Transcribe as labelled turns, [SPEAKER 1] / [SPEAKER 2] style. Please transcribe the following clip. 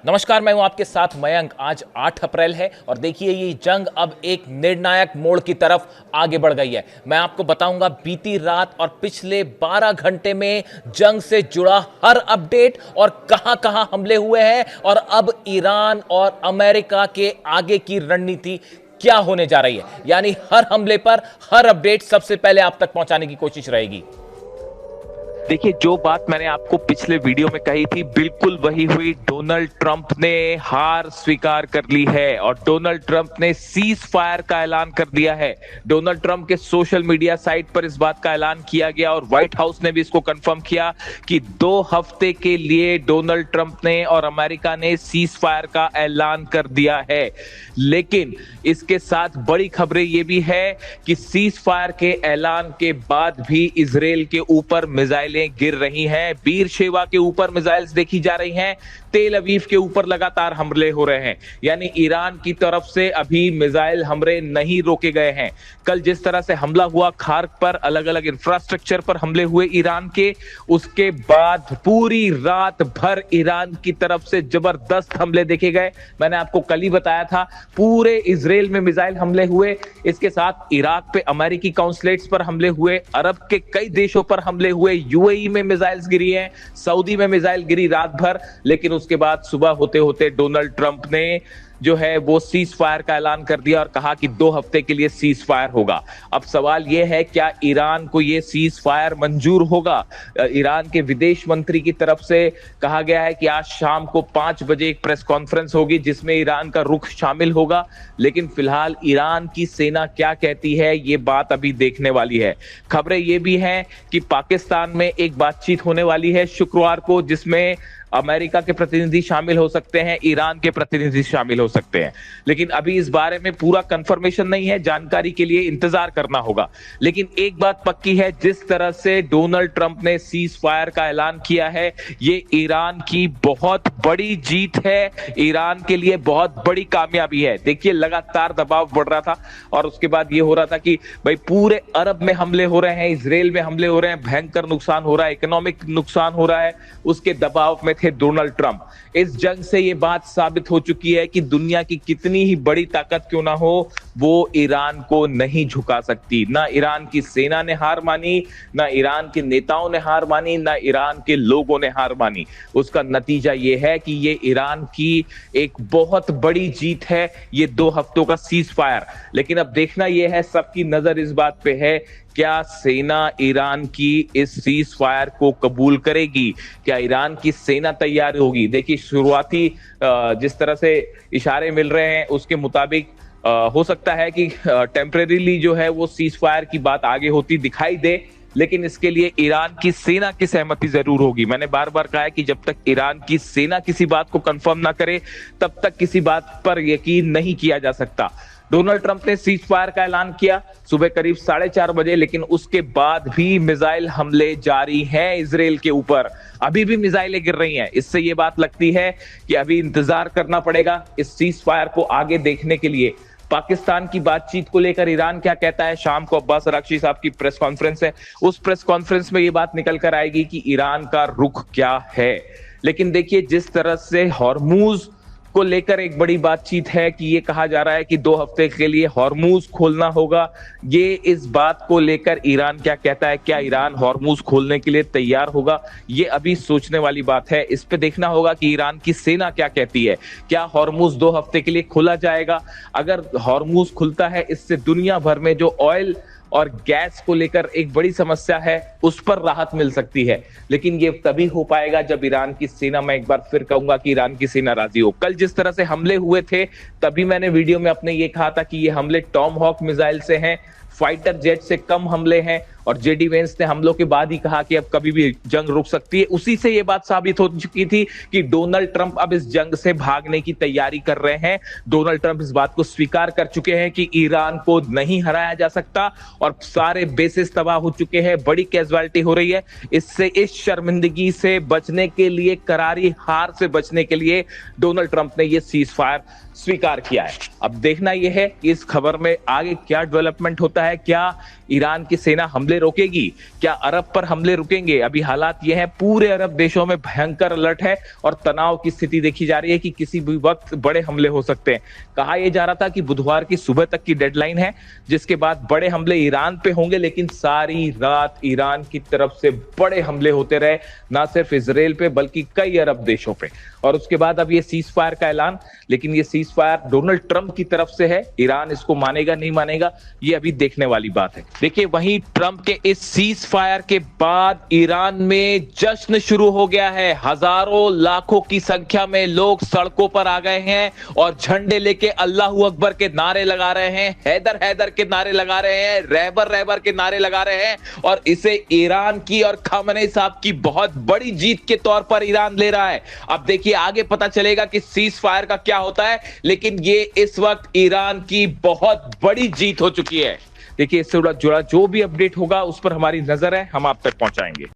[SPEAKER 1] नमस्कार, मैं हूं आपके साथ मयंक। आज 8 अप्रैल है और देखिए ये जंग अब एक निर्णायक मोड़ की तरफ आगे बढ़ गई है। मैं आपको बताऊंगा बीती रात और पिछले 12 घंटे में जंग से जुड़ा हर अपडेट और कहां-कहां हमले हुए हैं और अब ईरान और अमेरिका के आगे की रणनीति क्या होने जा रही है। यानी हर हमले पर हर अपडेट सबसे पहले आप तक पहुंचाने की कोशिश रहेगी।
[SPEAKER 2] देखिए, जो बात मैंने आपको पिछले वीडियो में कही थी बिल्कुल वही हुई। डोनाल्ड ट्रंप ने हार स्वीकार कर ली है और डोनाल्ड ट्रंप ने सीज फायर का ऐलान कर दिया है। डोनाल्ड ट्रंप के सोशल मीडिया साइट पर इस बात का ऐलान किया गया और व्हाइट हाउस ने भी इसको कंफर्म किया कि 2 हफ्ते के लिए डोनाल्ड ट्रंप ने और अमेरिका ने सीज फायर का ऐलान कर दिया है। लेकिन इसके साथ बड़ी खबरें ये भी है कि सीज फायर के ऐलान के बाद भी इजराइल के ऊपर मिसाइल गिर रही हैं, बीरशेवा के ऊपर मिसाइल्स देखी जा रही हैं, तेल अवीव के ऊपर लगातार हमले हो रहे हैं। यानी ईरान की तरफ से अभी मिसाइल हमले नहीं रोके गए हैं। कल जिस तरह से हमला हुआ खार्क पर, अलग अलग इंफ्रास्ट्रक्चर पर हमले हुए ईरान के, उसके बाद पूरी रात भर ईरान की तरफ से जबरदस्त हमले देखे गए। मैंने आपको कल ही बताया था, पूरे इजराइल में मिसाइल हमले हुए। इसके साथ इराक पे अमेरिकी काउंसलेट्स पर हमले हुए, अरब के कई देशों पर हमले हुए, यूएई में मिसाइल्स गिरी हैं, सऊदी में मिसाइल गिरी रात भर। लेकिन उसके बाद सुबह होते होते डोनाल्ड ट्रंप ने जो है वो सीज फायर का ऐलान कर दिया और कहा कि 2 हफ्ते के लिए सीज फायर होगा। अब सवाल यह है, क्या ईरान को यह सीज फायर मंजूर होगा? ईरान के विदेश मंत्री की तरफ से कहा गया है कि आज शाम को 5 बजे एक प्रेस कॉन्फ्रेंस होगी जिसमें ईरान का रुख शामिल होगा। लेकिन फिलहाल ईरान की सेना क्या कहती है, ये बात अभी देखने वाली है। खबरें ये भी हैं कि पाकिस्तान में एक बातचीत होने वाली है शुक्रवार को, जिसमें अमेरिका के प्रतिनिधि शामिल हो सकते हैं, ईरान के प्रतिनिधि शामिल हो सकते हैं। लेकिन अभी इस बारे में पूरा कंफर्मेशन नहीं है, जानकारी के लिए इंतजार करना होगा। लेकिन एक बात पक्की है, जिस तरह से डोनाल्ड ट्रंप ने सीज फायर का ऐलान किया है, ये ईरान की बहुत बड़ी जीत है, ईरान के लिए बहुत बड़ी कामयाबी है। देखिए, लगातार दबाव बढ़ रहा था और उसके बाद ये हो रहा था कि भाई पूरे अरब में हमले हो रहे हैं, इजराइल में हमले हो रहे हैं, भयंकर नुकसान हो रहा है, इकोनॉमिक नुकसान हो रहा है। उसके दबाव में डोनाल्ड ट्रंप। इस जंग से यह बात साबित हो चुकी है कि दुनिया की कितनी ही बड़ी ताकत क्यों ना हो, वो ईरान को नहीं झुका सकती। ना ईरान की सेना ने हार मानी, ना ईरान के नेताओं ने हार मानी, ना ईरान के लोगों ने हार मानी। उसका नतीजा यह है कि ये ईरान की एक बहुत बड़ी जीत है, ये 2 हफ्तों का सीज फायर। लेकिन अब देखना यह है, सबकी नजर इस बात पे है, क्या सेना ईरान की इस सीज फायर को कबूल करेगी? क्या ईरान की सेना तैयार होगी? देखिए, शुरुआती जिस तरह से इशारे मिल रहे हैं उसके मुताबिक हो सकता है कि टेम्परेरीली जो है वो सीज फायर की बात आगे होती दिखाई दे। लेकिन इसके लिए ईरान की सेना की सहमति जरूर होगी। मैंने बार बार कहा है कि जब तक ईरान की सेना किसी बात को कंफर्म ना करे, तब तक किसी बात पर यकीन नहीं किया जा सकता। डोनाल्ड ट्रंप ने सीज फायर का ऐलान किया सुबह करीब 4:30 बजे, लेकिन उसके बाद भी मिसाइल हमले जारी हैं इजराइल के ऊपर। अभी भी मिसाइलें गिर रही हैं। इससे यह बात लगती है कि अभी इंतजार करना पड़ेगा इस सीज फायर को आगे देखने के लिए। पाकिस्तान की बातचीत को लेकर ईरान क्या कहता है? शाम को अब्बास अरागची साहब की प्रेस कॉन्फ्रेंस है, उस प्रेस कॉन्फ्रेंस में यह बात निकल कर आएगी कि ईरान का रुख क्या है। लेकिन देखिए, जिस तरह से हॉर्मूज को लेकर एक बड़ी बातचीत है कि ये कहा जा रहा है कि 2 हफ्ते के लिए हॉर्मूज खोलना होगा। ये इस बात को लेकर ईरान क्या कहता है, क्या ईरान हॉर्मूज खोलने के लिए तैयार होगा? ये अभी सोचने वाली बात है। इस पे देखना होगा कि ईरान की सेना क्या कहती है। क्या हॉर्मूज 2 हफ्ते के लिए खोला जाएगा? अगर हॉर्मूज खुलता है, इससे दुनिया भर में जो ऑयल और गैस को लेकर एक बड़ी समस्या है, उस पर राहत मिल सकती है। लेकिन ये तभी हो पाएगा जब ईरान की सेना, मैं एक बार फिर कहूंगा कि ईरान की सेना राजी हो। कल जिस तरह से हमले हुए थे, तभी मैंने वीडियो में अपने ये कहा था कि ये हमले टॉम हॉक मिसाइल से हैं, फाइटर जेट से कम हमले हैं। और जेडी वेंस ने हमलों के बाद ही कहा कि अब कभी भी जंग रुक सकती है। उसी से यह बात साबित हो चुकी थी कि डोनाल्ड ट्रंप अब इस जंग से भागने की तैयारी कर रहे हैं। डोनाल्ड ट्रंप इस बात को स्वीकार कर चुके हैं कि ईरान को नहीं हराया जा सकता और सारे बेसिस तबाह हो चुके हैं, बड़ी कैजुअलिटी हो रही है। इससे, इस शर्मिंदगी से बचने के लिए, करारी हार से बचने के लिए डोनाल्ड ट्रंप ने यह सीज फायर स्वीकार किया है। अब देखना यह है कि इस खबर में आगे क्या डेवलपमेंट होता है। क्या ईरान की सेना हमले रोकेगी? क्या अरब पर हमले रुकेंगे? अभी हालात ये हैं, पूरे अरब देशों में भयंकर अलर्ट है और तनाव की स्थिति देखी जा रही है कि किसी भी वक्त बड़े हमले हो सकते हैं। कहा यह जा रहा था कि बुधवार की सुबह तक की डेडलाइन है, जिसके बाद बड़े हमले ईरान पे होंगे, लेकिन सारी रात ईरान की तरफ से बड़े हमले होते रहे, ना सिर्फ इजराइल पे बल्कि कई अरब देशों पे। और उसके बाद अब ये सीज फायर का ऐलान, लेकिन ये सीज फायर डोनाल्ड ट्रंप की तरफ से है। ईरान इसको मानेगा नहीं मानेगा, ये अभी देखने वाली बात है। देखिए, वहीं ट्रंप के इस सीज फायर के बाद ईरान में जश्न शुरू हो गया है। हजारों लाखों की संख्या में लोग सड़कों पर आ गए हैं और झंडे लेके अल्लाहू अकबर के नारे लगा रहे हैं, हैदर हैदर के नारे लगा रहे हैं, रहबर रहबर के नारे लगा रहे हैं। और इसे ईरान की और खामेनेई साहब की बहुत बड़ी जीत के तौर पर ईरान ले रहा है। अब देखिए, आगे पता चलेगा कि सीज फायर का क्या होता है, लेकिन ये इस वक्त ईरान की बहुत बड़ी जीत हो चुकी है। देखिए, इससे जुड़ा जो भी अपडेट होगा उस पर हमारी नजर है, हम आप तक पहुंचाएंगे।